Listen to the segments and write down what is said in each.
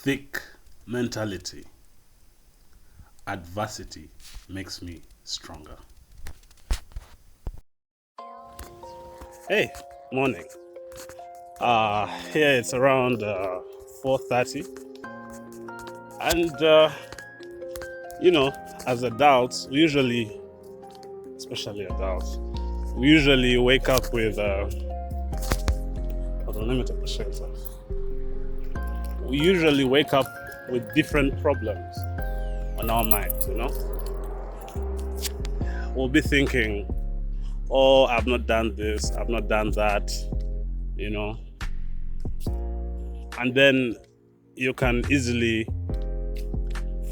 thick mentality. Adversity makes me stronger. Hey, morning. Here it's around 4:30, and as adults, especially adults, we usually wake up with. Hold on, let me take the shades off. We usually wake up with different problems on our minds. We'll be thinking, "Oh, I've not done this. I've not done that." And then you can easily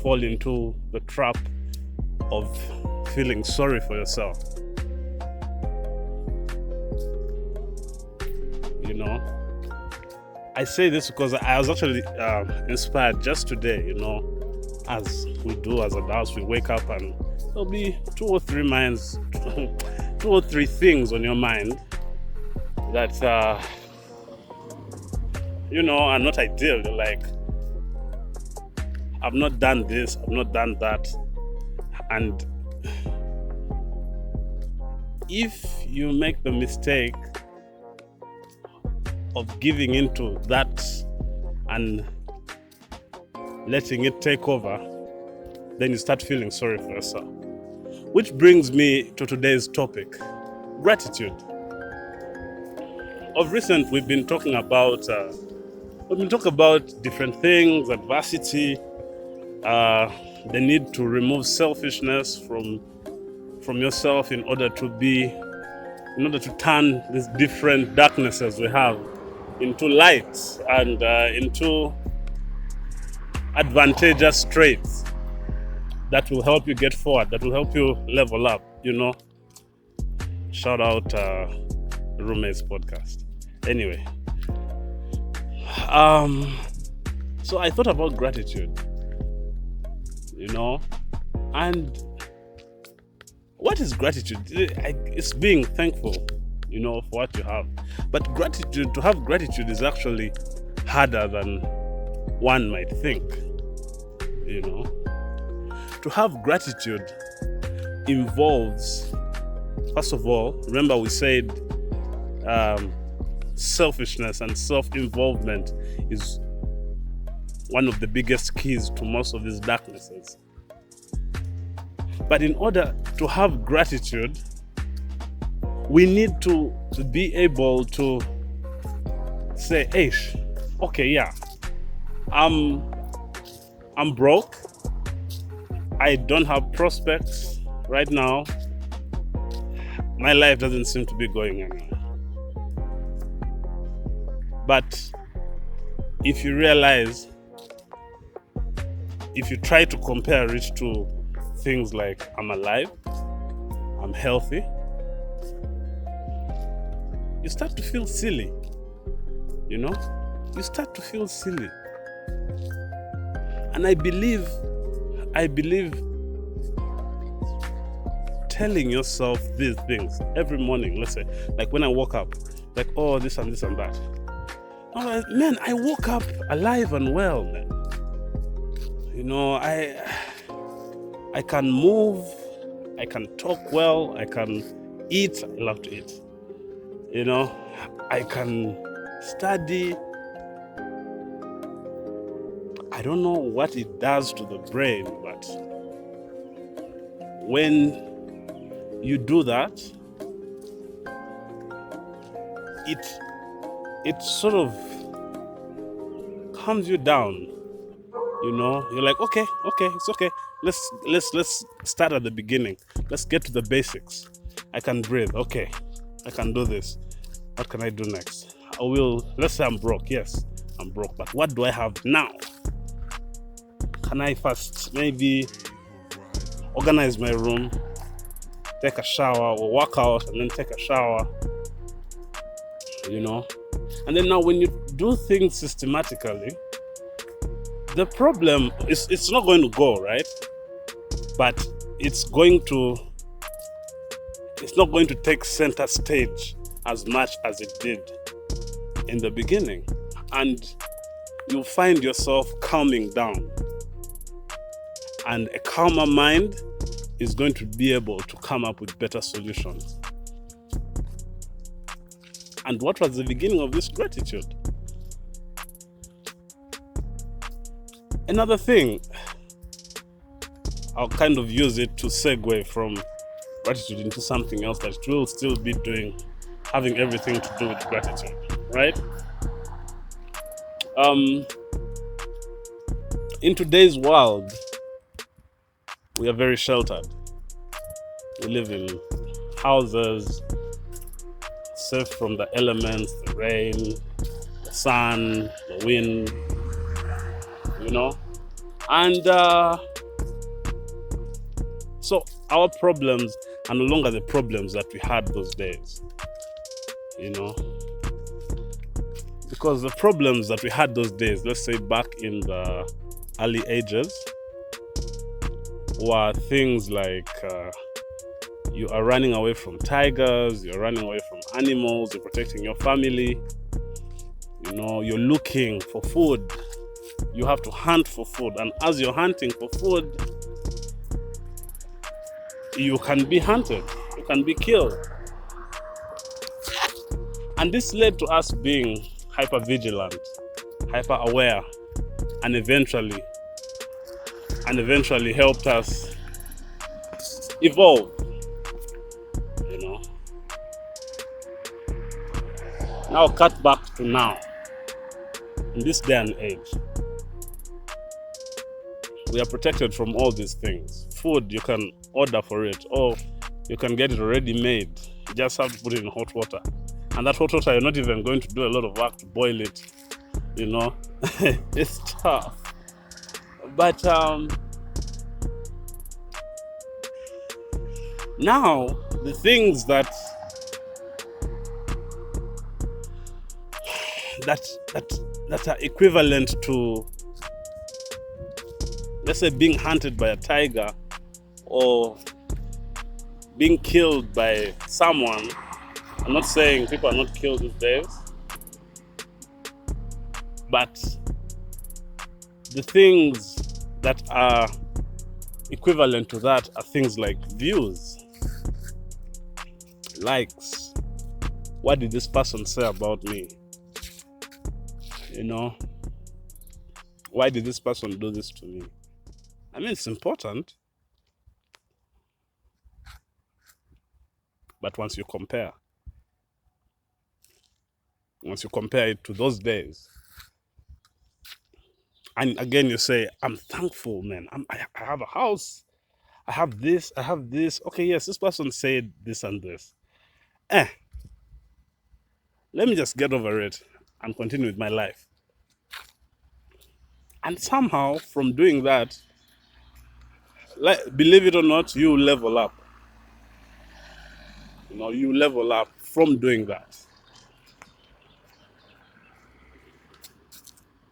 fall into the trap of feeling sorry for yourself. I say this because I was actually inspired just today, as we do as adults, we wake up and there'll be two or three things on your mind that are not ideal. You're like, I've not done this, I've not done that. And if you make the mistake of giving into that and letting it take over, then you start feeling sorry for yourself. Which brings me to today's topic, gratitude. Of recent, we've been talking about different things, adversity, the need to remove selfishness from yourself in order to turn these different darknesses we have into light and into advantageous traits that will help you get forward, that will help you level up. Shout out Roommates podcast. Anyway, so I thought about gratitude, and what is gratitude? It's being thankful, for what you have. But to have gratitude is actually harder than one might think, To have gratitude involves, first of all, remember we said selfishness and self-involvement is one of the biggest keys to most of these darknesses. But in order to have gratitude, we need to be able to say, "Hey, okay, yeah, I'm broke. I don't have prospects right now. My life doesn't seem to be going anywhere." But if you try to compare it to things like, I'm alive, I'm healthy, you start to feel silly. You start to feel silly. And I believe telling yourself these things every morning, let's say, like when I woke up, like, oh, this and this and that. Oh, man, I woke up alive and well, man. I can move, I can talk well, I can eat, I love to eat. I can study. I don't know what it does to the brain, but when you do that, it sort of calms you down. You're like, okay, it's okay. Let's start at the beginning. Let's get to the basics. I can breathe. Okay, I can do this. What can I do next? Let's say I'm broke. Yes, I'm broke. But what do I have now? Can I first maybe organize my room, take a shower, or work out and then take a shower? And then now when you do things systematically, the problem is it's not going to go, right? But it's not going to take center stage as much as it did in the beginning. And you'll find yourself calming down. And a calmer mind is going to be able to come up with better solutions. And what was the beginning of this gratitude? Another thing, I'll kind of use it to segue from gratitude into something else that will still be having everything to do with gratitude, right? In today's world, we are very sheltered. We live in houses safe from the elements, the rain, the sun, the wind, And so our problems are no longer the problems that we had those days, Because the problems that we had those days, let's say back in the early ages, were things like you are running away from tigers, you're running away from animals, you're protecting your family, you're looking for food. You have to hunt for food, and as you're hunting for food, you can be hunted, you can be killed. And this led to us being hyper vigilant, hyper aware, and eventually helped us evolve. Now cut back to now, in this day and age, we are protected from all these things. Food, you can order for it, or you can get it already made. You just have to put it in hot water. And that hot water, you're not even going to do a lot of work to boil it. It's tough. But now, the things that are equivalent to, let's say, being hunted by a tiger or being killed by someone. I'm not saying people are not killed these days, but the things that are equivalent to that are things like views, likes. What did this person say about me? Why did this person do this to me? I mean, it's important, but once you compare it to those days, and again you say, I'm thankful, man. I have a house, I have this. Okay, yes, this person said this and this. Let me just get over it and continue with my life. And somehow, from doing that, believe it or not, you level up. You level up from doing that.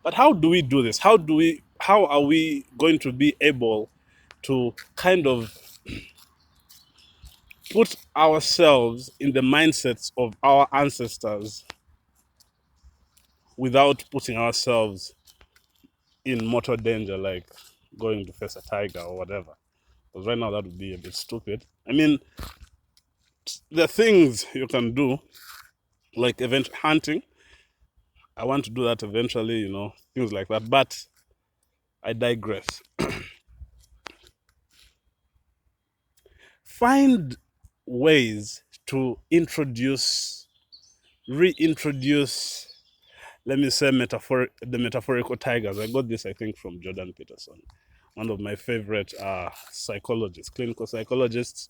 But how do we do this? How are we going to be able to kind of put ourselves in the mindsets of our ancestors without putting ourselves in mortal danger, like going to face a tiger or whatever? Because right now that would be a bit stupid. I mean, there are things you can do, like event hunting. I want to do that eventually, things like that. But I digress. Find ways to reintroduce, let me say, the metaphorical tigers. I got this, I think, from Jordan Peterson, one of my favorite psychologists, clinical psychologists.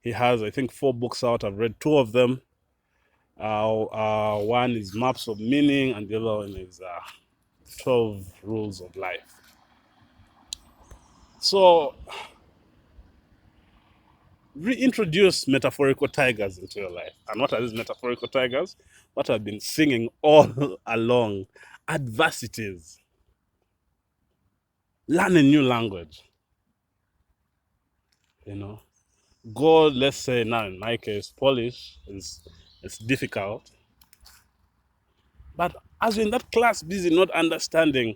He has, I think, 4 books out. I've read 2 of them. One is Maps of Meaning, and the other one is 12 Rules of Life. So, reintroduce metaphorical tigers into your life. And what are these metaphorical tigers? What I've been singing all along: adversities. Learn a new language. Go, let's say now in my case, Polish is difficult. But as you're in that class busy not understanding,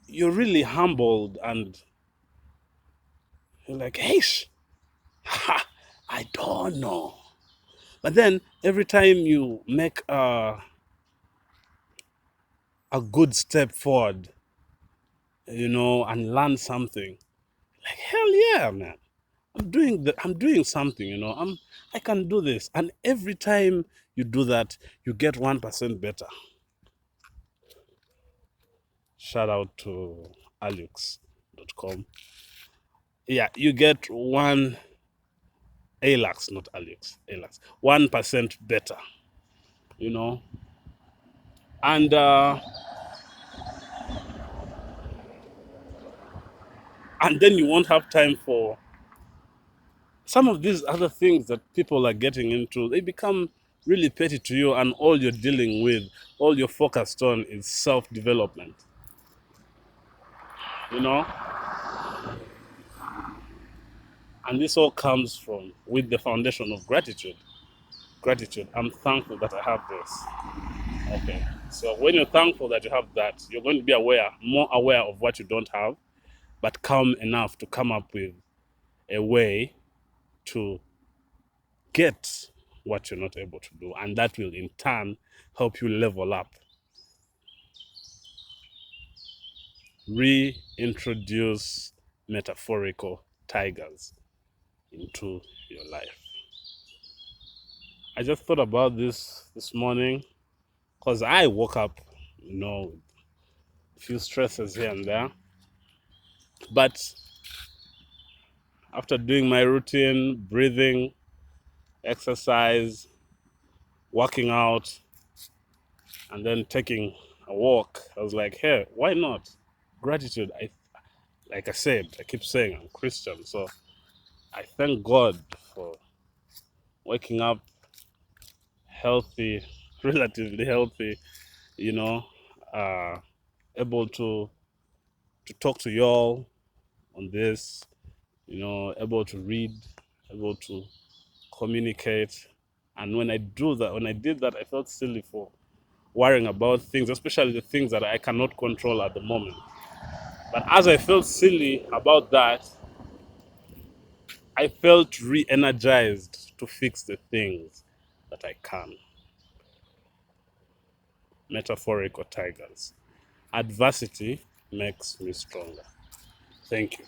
you're really humbled and you're like, hey, I don't know. But then every time you make a good step forward, and learn something, like, hell yeah, man. I'm doing something, I can do this. And every time you do that, you get 1% better. Shout out to alux.com. Yeah, you get one ALAX, not Alux, ALAX. 1% better, you know. And then you won't have time for some of these other things that people are getting into. They become really petty to you, and all you're dealing with, all you're focused on is self-development, you know. And this all comes from with the foundation of gratitude. Gratitude. I'm thankful that I have this. Okay. So when you're thankful that you have that, you're going to be more aware of what you don't have, but calm enough to come up with a way to get what you're not able to do. And that will in turn help you level up. Reintroduce metaphorical tigers into your life. I just thought about this morning because I woke up, with a few stresses here and there. But after doing my routine, breathing, exercise, working out, and then taking a walk, I was like, hey, why not? Gratitude. Like I said, I keep saying I'm Christian, so I thank God for waking up healthy, relatively healthy, you know, uh, able to talk to y'all on this, able to read, able to communicate. And when I did that, I felt silly for worrying about things, especially the things that I cannot control at the moment. But as I felt silly about that, I felt re-energized to fix the things that I can. Metaphorical tigers. Adversity makes me stronger. Thank you.